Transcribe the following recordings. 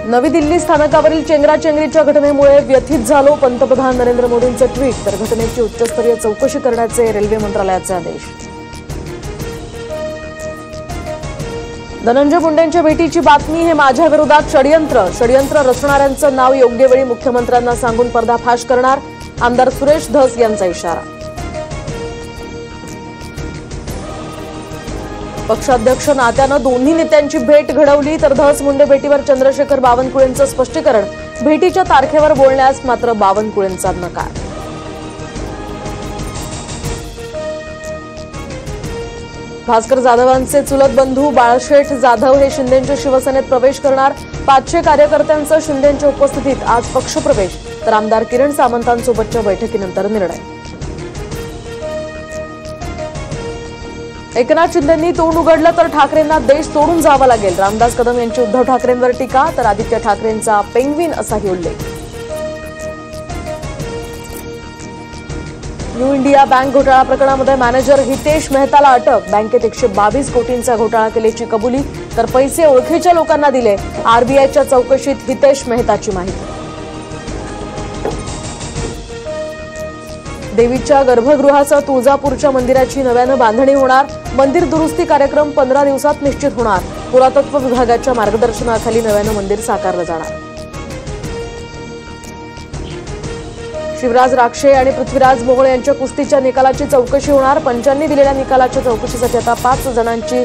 नवी दिल्ली स्थानकावरील चेंगराचेंगरीच्या घटनेमुळे व्यथित झालो, पंतप्रधान नरेंद्र मोदींचे ट्विट। तर घटनेची उच्चस्तरीय चौकशी करण्याचे रेल्वे मंत्रालयाचे आदेश। धनंजय मुंडेंच्या भेटीची बातमी, हे माझ्या विरोधात षडयंत्र रचणाऱ्यांचं नाव योग्य वेळी मुख्यमंत्र्यांना सांगून पर्दाफाश करणार, आमदार सुरेश धस यांचा इशारा। पक्षाध्यक्ष नात्यानं दोन्ही नेत्यांची भेट घडवली, तर धस मुंडे भेटीवर चंद्रशेखर बावनकुळेंचं स्पष्टीकरण, भेटीच्या तारखेवर बोलण्यास मात्र बावनकुळेंचा नकार। भास्कर जाधवांचे चुलत बंधू बाळशेठ जाधव हे शिंदेंच्या शिवसेनेत प्रवेश करणार, 500 कार्यकर्त्यांचा शिंदेंच्या उपस्थितीत आज पक्षप्रवेश, तर आमदार किरण सामंतांसोबतच्या बैठकीनंतर निर्णय। एकनाथ शिंदेंनी तोंड उघडलं तर ठाकरेंना देश सोडून जावं लागेल, रामदास कदम यांची उद्धव ठाकरेंवर टीका, तर आदित्य ठाकरेंचा पेंग्विन असाही उल्लेख। न्यू इंडिया बँक घोटाळा प्रकरणामध्ये मॅनेजर हितेश मेहताला अटक, बँकेत 122 कोटींचा घोटाळा केल्याची कबुली, तर पैसे ओळखीच्या लोकांना दिले, आरबीआयच्या चौकशीत हितेश मेहताची माहिती। देवीच्या गर्भगृहासह तुळजापूरच्या मंदिराची नव्यानं बांधणी होणार, मंदिर दुरुस्ती कार्यक्रम 15 दिवसात निश्चित होणार, पुरातत्व विभागाच्या मार्गदर्शनाखाली नव्यानं मंदिर साकारलं जाणार। शिवराज राक्षे आणि पृथ्वीराज मोहोळ यांच्या कुस्तीच्या निकालाची चौकशी होणार, पंचांनी दिलेल्या निकालाच्या चौकशीसाठी आता 5 जणांची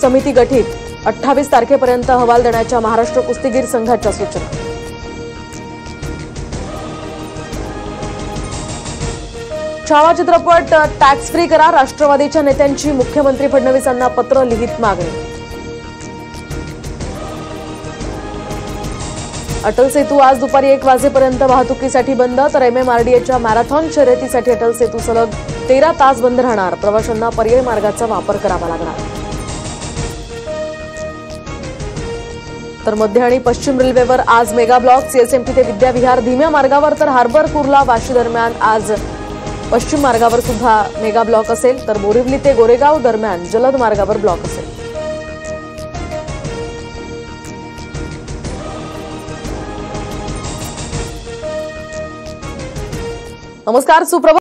समिती गठीत, 28 तारखेपर्यंत अहवाल देण्याच्या महाराष्ट्र कुस्तीगीर संघाच्या सूचना। छावा चित्रपट टॅक्स फ्री करा, राष्ट्रवादीच्या नेत्यांची मुख्यमंत्री फडणवीसांना पत्र लिहित मागणी। अटल सेतू आज दुपारी 1 वाजेपर्यंत वाहतुकीसाठी बंद, तर एमएमआरडीएच्या मॅरेथॉन शर्यतीसाठी अटल सेतू सलग 13 तास बंद राहणार, प्रवाशांना पर्यायी मार्गाचा वापर करावा लागणार। तर मध्य आणि पश्चिम रेल्वेवर आज मेगा ब्लॉक, सीएसएमटी ते विद्याविहार धीम्या मार्गावर, तर हार्बर कुर्ला वाशी दरम्यान आज पश्चिम मार्गावर सुद्धा मेगा ब्लॉक असेल, तर बोरिवली ते गोरेगाव दरम्यान जलद मार्गावर ब्लॉक असेल। नमस्कार, सुप्रभात।